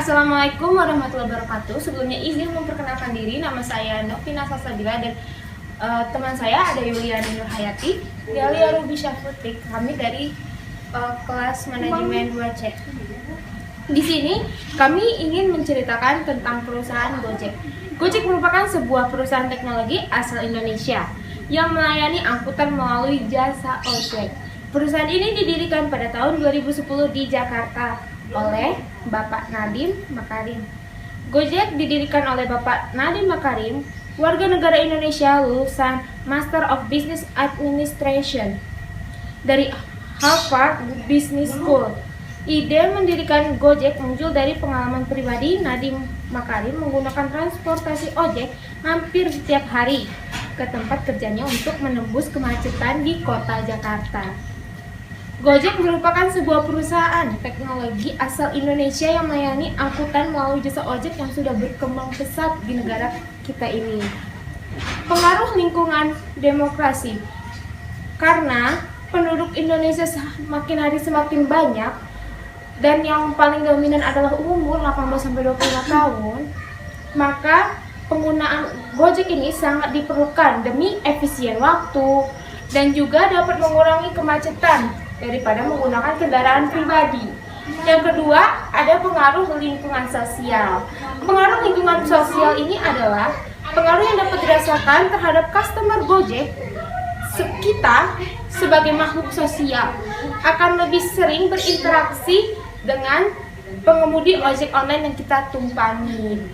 Assalamualaikum warahmatullahi wabarakatuh. Sebelumnya izin memperkenalkan diri, nama saya Novina Salsabila dan teman saya ada Yuliani Nurhayati, Galia Ruby Syafrutik. Kami dari kelas manajemen 2C. Di sini kami ingin menceritakan tentang perusahaan Gojek. Gojek merupakan sebuah perusahaan teknologi asal Indonesia yang melayani angkutan melalui jasa ojek. Perusahaan ini didirikan pada tahun 2010 di Jakarta oleh Bapak Nadiem Makarim. Gojek didirikan oleh Bapak Nadiem Makarim, warga negara Indonesia lulusan Master of Business Administration dari Harvard Business School. Ide mendirikan Gojek muncul dari pengalaman pribadi Nadiem Makarim menggunakan transportasi ojek hampir setiap hari ke tempat kerjanya untuk menembus kemacetan di kota Jakarta. Gojek merupakan sebuah perusahaan teknologi asal Indonesia yang melayani angkutan melalui jasa ojek yang sudah berkembang pesat di negara kita ini. Pengaruh lingkungan demokrasi. Karena penduduk Indonesia semakin hari semakin banyak dan yang paling dominan adalah umur 18-25 tahun, maka penggunaan Gojek ini sangat diperlukan demi efisien waktu dan juga dapat mengurangi kemacetan daripada menggunakan kendaraan pribadi. Yang kedua, ada pengaruh lingkungan sosial. Pengaruh lingkungan sosial ini adalah pengaruh yang dapat dirasakan terhadap customer Gojek. Kita sebagai makhluk sosial akan lebih sering berinteraksi dengan pengemudi ojek online yang kita tumpangi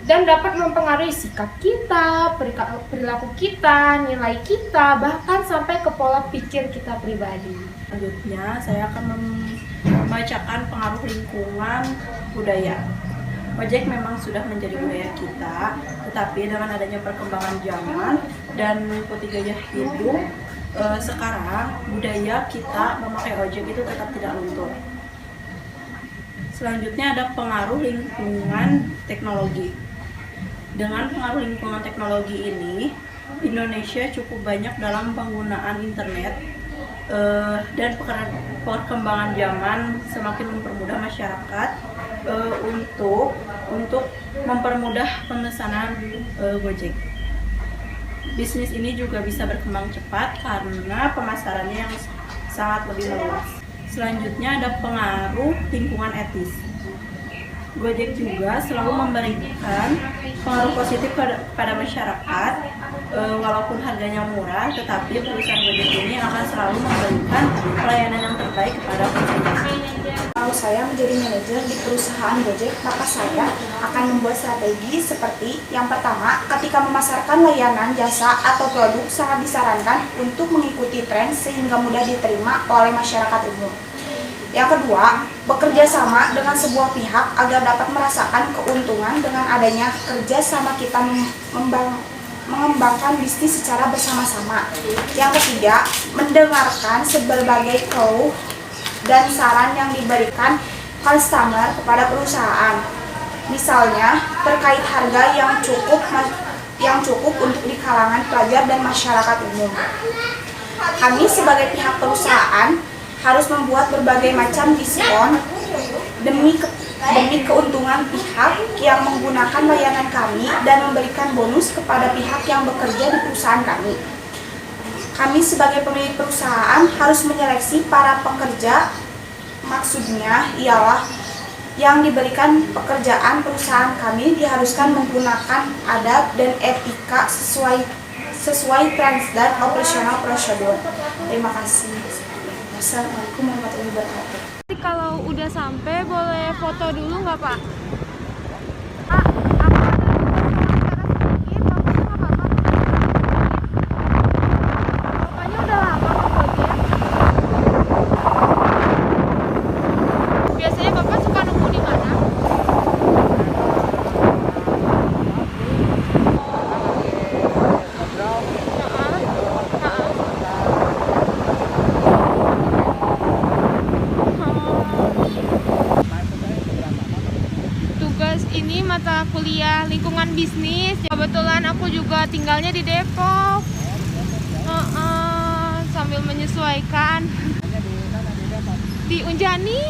dan dapat mempengaruhi sikap kita, perilaku kita, nilai kita, bahkan sampai ke pola pikir kita pribadi. Selanjutnya, saya akan membacakan pengaruh lingkungan budaya. Ojek memang sudah menjadi budaya kita, tetapi dengan adanya perkembangan zaman dan mengikuti gaya hidup, sekarang budaya kita memakai ojek itu tetap tidak luntur. Selanjutnya ada pengaruh lingkungan teknologi. Dengan pengaruh lingkungan teknologi ini, Indonesia cukup banyak dalam penggunaan internet dan perkembangan zaman semakin mempermudah masyarakat untuk mempermudah pemesanan Gojek. Bisnis ini juga bisa berkembang cepat karena pemasarannya yang sangat lebih luas. Selanjutnya ada pengaruh lingkungan etis. Gojek juga selalu memberikan pengaruh positif pada masyarakat, walaupun harganya murah, tetapi perusahaan Gojek ini akan selalu memberikan pelayanan yang terbaik kepada konsumen. Kalau saya menjadi manajer di perusahaan Gojek, maka saya akan membuat strategi seperti yang pertama, ketika memasarkan layanan, jasa, atau produk sangat disarankan untuk mengikuti tren sehingga mudah diterima oleh masyarakat umum. Yang kedua, bekerja sama dengan sebuah pihak agar dapat merasakan keuntungan dengan adanya kerja sama kita mengembangkan bisnis secara bersama-sama. Yang ketiga, mendengarkan berbagai keluh dan saran yang diberikan customer kepada perusahaan. Misalnya, terkait harga yang cukup untuk di kalangan pelajar dan masyarakat umum. Kami sebagai pihak perusahaan harus membuat berbagai macam diskon demi keuntungan pihak yang menggunakan layanan kami dan memberikan bonus kepada pihak yang bekerja di perusahaan kami. Kami sebagai pemilik perusahaan harus menyeleksi para pekerja, maksudnya ialah yang diberikan pekerjaan perusahaan kami diharuskan menggunakan adab dan etika sesuai trans dan operasional prosedur. Terima kasih. Assalamualaikum warahmatullahi wabarakatuh. Kalau udah sampai boleh foto dulu nggak Pak? Ini mata kuliah lingkungan bisnis. Kebetulan aku juga tinggalnya di Depok. Sambil menyesuaikan di Unjani.